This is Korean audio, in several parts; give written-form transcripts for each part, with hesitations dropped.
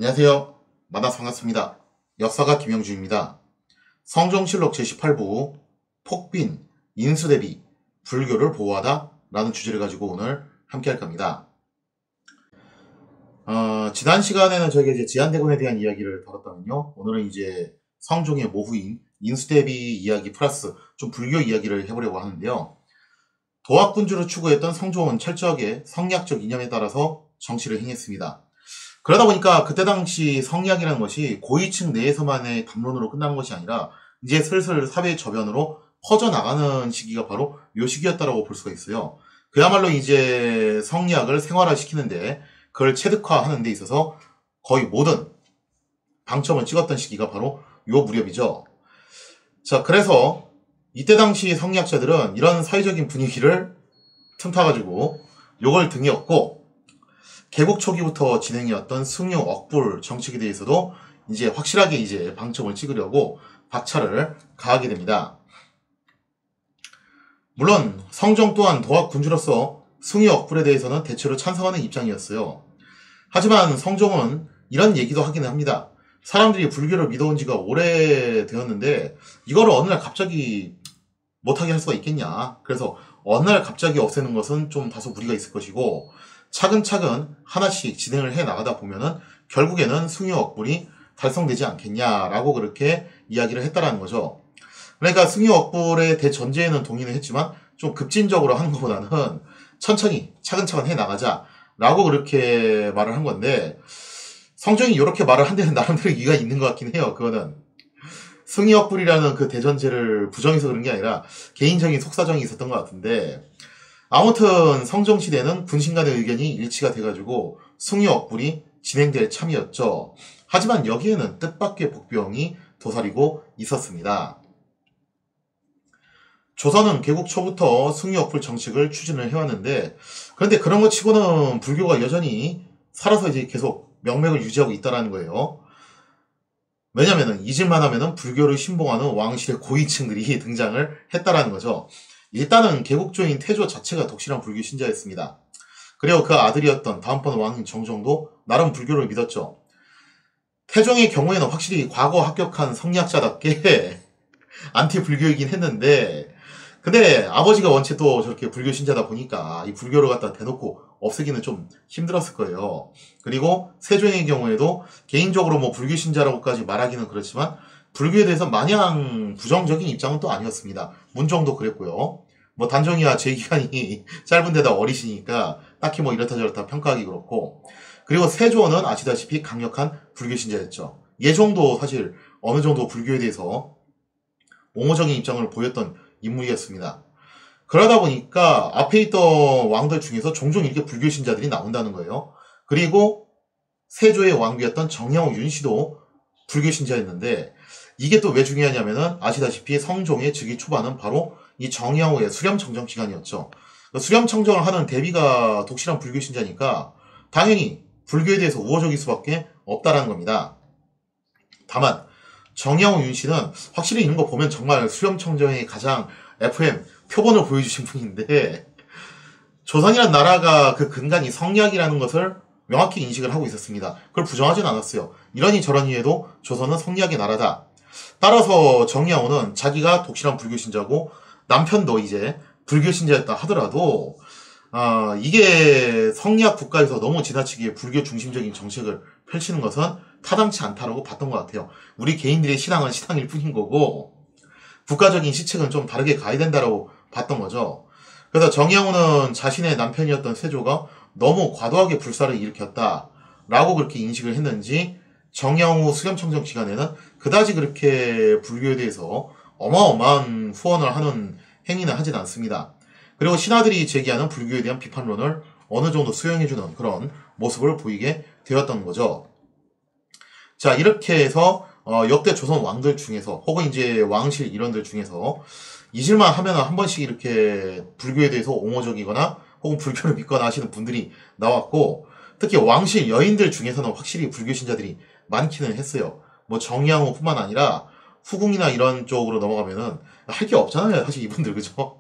안녕하세요. 만나서 반갑습니다. 역사가 김영주입니다. 성종실록 제18부 폭빈, 인수대비, 불교를 보호하다 라는 주제를 가지고 오늘 함께 할 겁니다. 지난 시간에는 저희가 이제 지한대군에 대한 이야기를 다뤘다면요. 오늘은 이제 성종의 모후인 인수대비 이야기 플러스 좀 불교 이야기를 해보려고 하는데요. 도합군주를 추구했던 성종은 철저하게 성리학적 이념에 따라서 정치를 행했습니다. 그러다 보니까 그때 당시 성리학이라는 것이 고위층 내에서만의 담론으로 끝난 것이 아니라 이제 슬슬 사회 저변으로 퍼져나가는 시기가 바로 이 시기였다고 볼 수가 있어요. 그야말로 이제 성리학을 생활화시키는데 그걸 체득화하는 데 있어서 거의 모든 방점을 찍었던 시기가 바로 이 무렵이죠. 자, 그래서 이때 당시 성리학자들은 이런 사회적인 분위기를 틈타가지고 요걸 등에 업고 개국 초기부터 진행해왔던 승유 억불 정책에 대해서도 이제 확실하게 이제 방점을 찍으려고 박차를 가하게 됩니다. 물론 성종 또한 도합군주로서 승유 억불에 대해서는 대체로 찬성하는 입장이었어요. 하지만 성종은 이런 얘기도 하기는 합니다. 사람들이 불교를 믿어온 지가 오래되었는데 이거를 어느 날 갑자기 못하게 할 수가 있겠냐. 그래서 어느 날 갑자기 없애는 것은 좀 다소 무리가 있을 것이고 차근차근 하나씩 진행을 해 나가다 보면은 결국에는 승유 억불이 달성되지 않겠냐라고 그렇게 이야기를 했다라는 거죠. 그러니까 승유 억불의 대전제에는 동의는 했지만 좀 급진적으로 하는 것보다는 천천히 차근차근 해 나가자라고 그렇게 말을 한 건데 성종이 이렇게 말을 한 데는 나름대로 이유가 있는 것 같긴 해요. 그거는 승유 억불이라는 그 대전제를 부정해서 그런 게 아니라 개인적인 속사정이 있었던 것 같은데 아무튼 성종시대는 군신 간의 의견이 일치가 돼가지고 승유 억불이 진행될 참이었죠. 하지만 여기에는 뜻밖의 복병이 도사리고 있었습니다. 조선은 개국 초부터 승유 억불 정책을 추진을 해왔는데 그런데 그런 것 치고는 불교가 여전히 살아서 이제 계속 명맥을 유지하고 있다는 거예요. 왜냐면은 잊을만 하면은 불교를 신봉하는 왕실의 고위층들이 등장을 했다라는 거죠. 일단은 개국조인 태조 자체가 독실한 불교 신자였습니다. 그리고 그 아들이었던 다음번 왕인 정종도 나름 불교를 믿었죠. 태종의 경우에는 확실히 과거 합격한 성리학자답게 안티 불교이긴 했는데 근데 아버지가 원체 또 저렇게 불교 신자다 보니까 이 불교를 갖다 대놓고 없애기는 좀 힘들었을 거예요. 그리고 세종의 경우에도 개인적으로 뭐 불교 신자라고까지 말하기는 그렇지만 불교에 대해서 마냥 부정적인 입장은 또 아니었습니다. 문종도 그랬고요. 뭐 단종이야 재기간이 짧은 데다 어리시니까 딱히 뭐 이렇다 저렇다 평가하기 그렇고 그리고 세조는 아시다시피 강력한 불교 신자였죠. 예종도 사실 어느 정도 불교에 대해서 옹호적인 입장을 보였던 인물이었습니다. 그러다 보니까 앞에 있던 왕들 중에서 종종 이렇게 불교 신자들이 나온다는 거예요. 그리고 세조의 왕비였던 정야호 윤씨도 불교 신자였는데 이게 또 왜 중요하냐면은 아시다시피 성종의 즉위 초반은 바로 이 정야호의 수렴청정 기간이었죠. 수렴청정을 하는 대비가 독실한 불교 신자니까 당연히 불교에 대해서 우호적일 수밖에 없다라는 겁니다. 다만 정야호 윤씨는 확실히 이런 거 보면 정말 수렴청정의 가장 FM 표본을 보여주신 분인데 조선이라는 나라가 그 근간이 성리학이라는 것을 명확히 인식을 하고 있었습니다. 그걸 부정하진 않았어요. 이러니 저러니 해도 조선은 성리학의 나라다. 따라서 정야호는 자기가 독실한 불교 신자고 남편도 이제 불교 신자였다 하더라도 이게 성리학 국가에서 너무 지나치게 불교 중심적인 정책을 펼치는 것은 타당치 않다라고 봤던 것 같아요. 우리 개인들의 신앙은 신앙일 뿐인 거고 국가적인 시책은 좀 다르게 가야 된다라고 봤던 거죠. 그래서 정야호는 자신의 남편이었던 세조가 너무 과도하게 불사를 일으켰다라고 그렇게 인식을 했는지 정야호 수렴청정 기간에는 그다지 그렇게 불교에 대해서 어마어마한 후원을 하는 행위는 하진 않습니다. 그리고 신하들이 제기하는 불교에 대한 비판론을 어느 정도 수용해주는 그런 모습을 보이게 되었던 거죠. 자, 이렇게 해서 역대 조선 왕들 중에서 혹은 이제 왕실 일원들 중에서 잊을만 하면 한 번씩 이렇게 불교에 대해서 옹호적이거나 혹은 불교를 믿거나 하시는 분들이 나왔고 특히 왕실 여인들 중에서는 확실히 불교 신자들이 많기는 했어요. 뭐 정야호뿐만 아니라 후궁이나 이런 쪽으로 넘어가면은 할 게 없잖아요. 사실 이분들 그죠?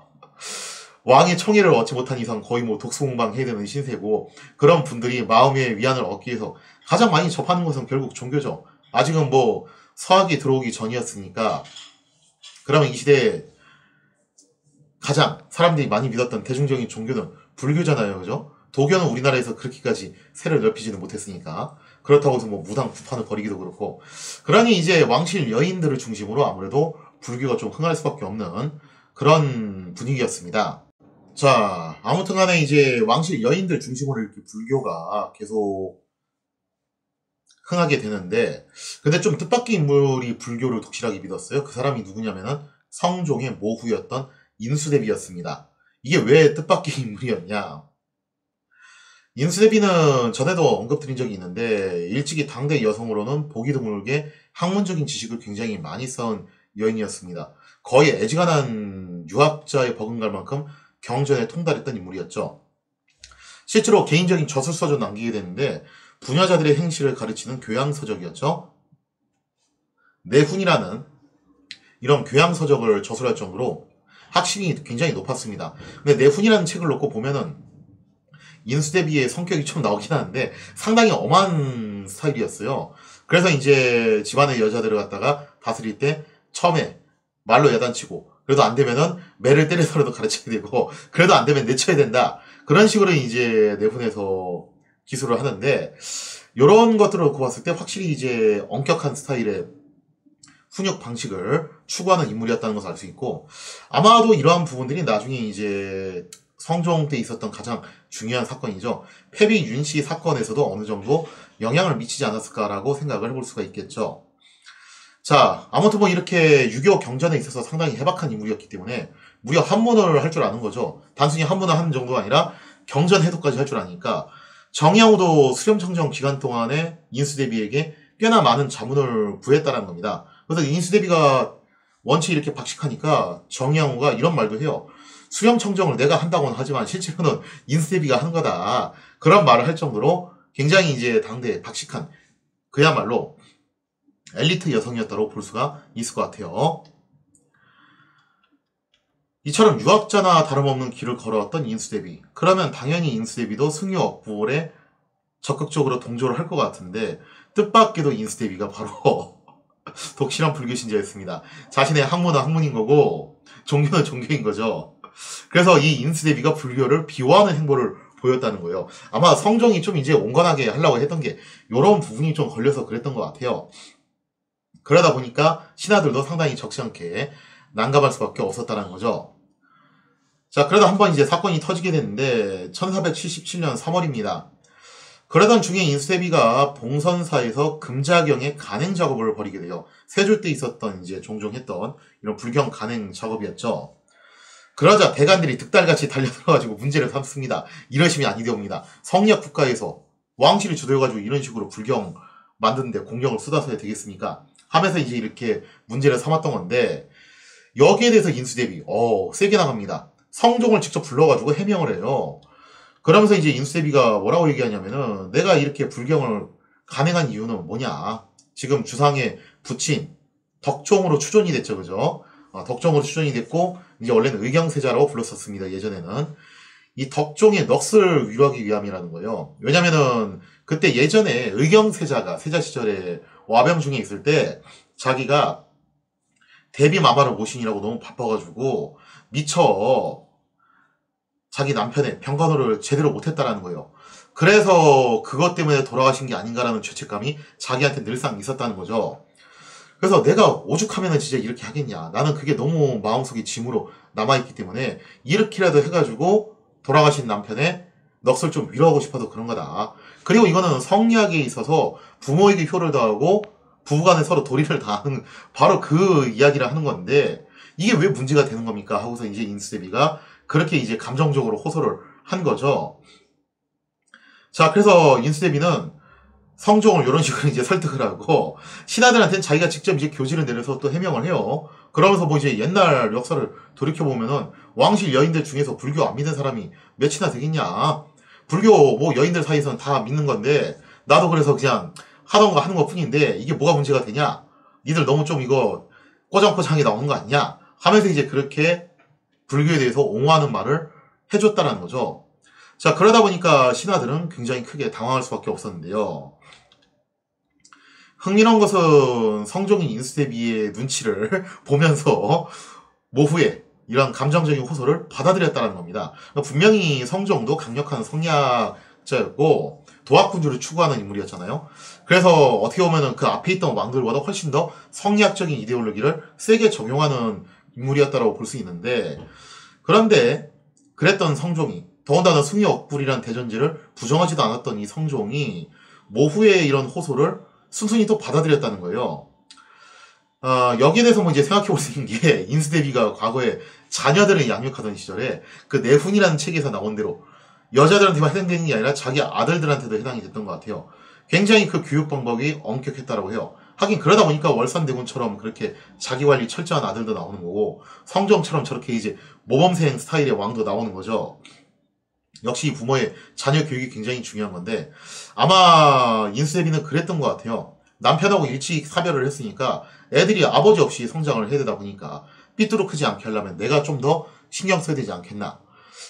왕의 청의를 얻지 못한 이상 거의 뭐 독수공방 해야 되는 신세고 그런 분들이 마음의 위안을 얻기 위해서 가장 많이 접하는 것은 결국 종교죠. 아직은 뭐 서학이 들어오기 전이었으니까. 그러면 이 시대에 가장 사람들이 많이 믿었던 대중적인 종교는 불교잖아요. 그죠? 도교는 우리나라에서 그렇게까지 세를 넓히지는 못했으니까. 그렇다고 해서 뭐 무당 구판을 벌이기도 그렇고. 그러니 이제 왕실 여인들을 중심으로 아무래도 불교가 좀 흥할 수밖에 없는 그런 분위기였습니다. 자, 아무튼 간에 이제 왕실 여인들 중심으로 이렇게 불교가 계속 흥하게 되는데, 근데 좀 뜻밖의 인물이 불교를 독실하게 믿었어요. 그 사람이 누구냐면은 성종의 모후였던 인수대비였습니다. 이게 왜 뜻밖의 인물이었냐? 인수대비는 전에도 언급드린 적이 있는데 일찍이 당대 여성으로는 보기 드물게 학문적인 지식을 굉장히 많이 쌓은 여인이었습니다. 거의 애지간한 유학자에 버금갈 만큼 경전에 통달했던 인물이었죠. 실제로 개인적인 저술서도 남기게 되는데 부녀자들의 행실을 가르치는 교양서적이었죠. 내훈이라는 이런 교양서적을 저술할 정도로 학식이 굉장히 높았습니다. 근데 내훈이라는 책을 놓고 보면은 인수대비의 성격이 좀 나오긴 하는데 상당히 엄한 스타일이었어요. 그래서 이제 집안의 여자들을 갖다가 다스릴 때 처음에 말로 야단치고 그래도 안 되면은 매를 때려서라도 가르쳐야 되고 그래도 안 되면 내쳐야 된다. 그런 식으로 이제 내분에서 기술을 하는데 이런 것들을 놓고 봤을 때 확실히 이제 엄격한 스타일의 훈육 방식을 추구하는 인물이었다는 것을 알 수 있고 아마도 이러한 부분들이 나중에 이제 성종 때 있었던 가장 중요한 사건이죠. 패비 윤씨 사건에서도 어느 정도 영향을 미치지 않았을까라고 생각을 해볼 수가 있겠죠. 자, 아무튼 뭐 이렇게 유교 경전에 있어서 상당히 해박한 인물이었기 때문에 무려 한문을 할 줄 아는 거죠. 단순히 한문을 하는 정도가 아니라 경전 해독까지 할 줄 아니까 정야후도 수렴청정 기간 동안에 인수대비에게 꽤나 많은 자문을 구했다는 겁니다. 그래서 인수대비가 원체 이렇게 박식하니까 정야후가 이런 말도 해요. 수렴청정을 내가 한다고는 하지만 실제로는 인수대비가 한 거다. 그런 말을 할 정도로 굉장히 이제 당대에 박식한 그야말로 엘리트 여성이었다고 볼 수가 있을 것 같아요. 이처럼 유학자나 다름없는 길을 걸어왔던 인수대비. 그러면 당연히 인수대비도 승유 억부에 적극적으로 동조를 할 것 같은데 뜻밖에도 인수대비가 바로 독실한 불교 신자였습니다. 자신의 학문은 학문인 거고 종교는 종교인 거죠. 그래서 이 인수대비가 불교를 비호하는 행보를 보였다는 거예요. 아마 성종이 좀 이제 온건하게 하려고 했던 게 이런 부분이 좀 걸려서 그랬던 것 같아요. 그러다 보니까 신하들도 상당히 적지 않게 난감할 수밖에 없었다는 거죠. 자, 그러다 한번 이제 사건이 터지게 됐는데 1477년 3월입니다. 그러던 중에 인수대비가 봉선사에서 금자경의 간행 작업을 벌이게 돼요. 세조 때 있었던 이제 종종 했던 이런 불경 간행 작업이었죠. 그러자 대관들이 득달같이 달려들어가지고 문제를 삼습니다. 이러시면 아니 되옵니다. 성역 국가에서 왕실을 주도해가지고 이런 식으로 불경 만드는데 공력을 쏟아서야 되겠습니까? 하면서 이제 이렇게 문제를 삼았던 건데 여기에 대해서 인수대비 세게 나갑니다. 성종을 직접 불러가지고 해명을 해요. 그러면서 이제 인수대비가 뭐라고 얘기하냐면은 내가 이렇게 불경을 간행한 이유는 뭐냐. 지금 주상의 부친 덕종으로 추존이 됐죠. 그죠? 덕종으로 추존이 됐고 이제 원래는 의경세자라고 불렀었습니다. 예전에는. 이 덕종의 넋을 위로하기 위함이라는 거예요. 왜냐면은 그때 예전에 의경세자가 세자 시절에 와병 중에 있을 때 자기가 대비마마를 모시느라고 너무 바빠가지고 미처 자기 남편의 병간호를 제대로 못했다라는 거예요. 그래서 그것 때문에 돌아가신 게 아닌가라는 죄책감이 자기한테 늘상 있었다는 거죠. 그래서 내가 오죽하면 진짜 이렇게 하겠냐. 나는 그게 너무 마음속에 짐으로 남아있기 때문에 이렇게라도 해가지고 돌아가신 남편의 넋을 좀 위로하고 싶어서 그런 거다. 그리고 이거는 성리학에 있어서 부모에게 효를 더하고 부부간에 서로 도리를 다하는 바로 그 이야기를 하는 건데 이게 왜 문제가 되는 겁니까? 하고서 이제 인수대비가 그렇게 이제 감정적으로 호소를 한 거죠. 자, 그래서 인수대비는 성종을 이런 식으로 이제 설득을 하고 신하들한테는 자기가 직접 이제 교지를 내려서 또 해명을 해요. 그러면서 뭐 이제 옛날 역사를 돌이켜 보면은 왕실 여인들 중에서 불교 안 믿는 사람이 몇이나 되겠냐. 불교 뭐 여인들 사이에서는 다 믿는 건데 나도 그래서 그냥 하던 거 하는 것 뿐인데 이게 뭐가 문제가 되냐. 니들 너무 좀 이거 꼬장꼬장하게 나오는 거 아니냐 하면서 이제 그렇게 불교에 대해서 옹호하는 말을 해줬다라는 거죠. 자, 그러다 보니까 신하들은 굉장히 크게 당황할 수밖에 없었는데요. 흥미로운 것은 성종인 인수대비의 눈치를 보면서 모후에 이런 감정적인 호소를 받아들였다는 겁니다. 분명히 성종도 강력한 성리학자였고 도학군주를 추구하는 인물이었잖아요. 그래서 어떻게 보면 그 앞에 있던 왕들보다 훨씬 더 성리학적인 이데올로기를 세게 적용하는 인물이었다고 볼 수 있는데, 그런데 그랬던 성종이, 더군다나 숭유억불이란 대전제를 부정하지도 않았던 이 성종이 모후의 이런 호소를 순순히 또 받아들였다는 거예요. 여기에 대해서 뭐 이제 생각해 볼 수 있는 게, 인수대비가 과거에 자녀들을 양육하던 시절에 그 내훈이라는 책에서 나온 대로 여자들한테만 해당되는 게 아니라 자기 아들들한테도 해당이 됐던 것 같아요. 굉장히 그 교육 방법이 엄격했다라고 해요. 하긴 그러다 보니까 월산대군처럼 그렇게 자기관리 철저한 아들도 나오는 거고, 성종처럼 저렇게 이제 모범생 스타일의 왕도 나오는 거죠. 역시 부모의 자녀 교육이 굉장히 중요한 건데, 아마 인수대비는 그랬던 것 같아요. 남편하고 일찍 사별을 했으니까 애들이 아버지 없이 성장을 해야 되다 보니까 삐뚤어지지 않게 하려면 내가 좀 더 신경 써야 되지 않겠나.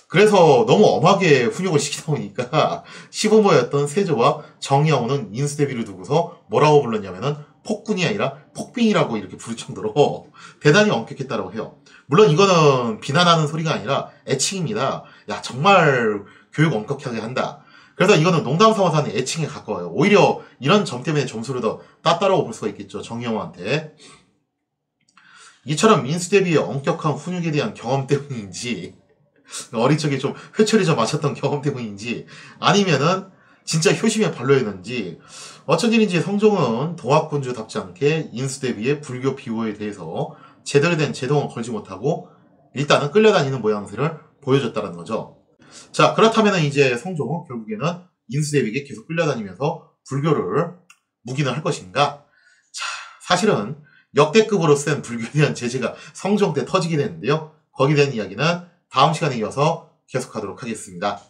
그래서 너무 엄하게 훈육을 시키다 보니까 시부모였던 세조와 정야호는 인수대비를 두고서 뭐라고 불렀냐면은 폭군이 아니라 폭빈이라고 이렇게 부를 정도로 대단히 엄격했다고 해요. 물론 이거는 비난하는 소리가 아니라 애칭입니다. 야, 정말 교육 엄격하게 한다. 그래서 이거는 농담 삼아서 하는 애칭에 가까워요. 오히려 이런 점 때문에 점수를 더 땄다라고 볼 수가 있겠죠. 정영호한테. 이처럼 인수대비의 엄격한 훈육에 대한 경험 때문인지, 어린 적에 좀 회초리 좀 맞았던 경험 때문인지, 아니면은 진짜 효심의 발로였는지, 어쩐 일인지 성종은 도학군주답지 않게 인수대비의 불교 비호에 대해서 제대로 된 제동을 걸지 못하고 일단은 끌려다니는 모양새를 보여줬다는 거죠. 자, 그렇다면 이제 성종은 결국에는 인수대비에게 계속 끌려다니면서 불교를 묵인을 할 것인가? 자, 사실은 역대급으로 쓴 불교에 대한 제재가 성종 때 터지게 됐는데요. 거기에 대한 이야기는 다음 시간에 이어서 계속하도록 하겠습니다.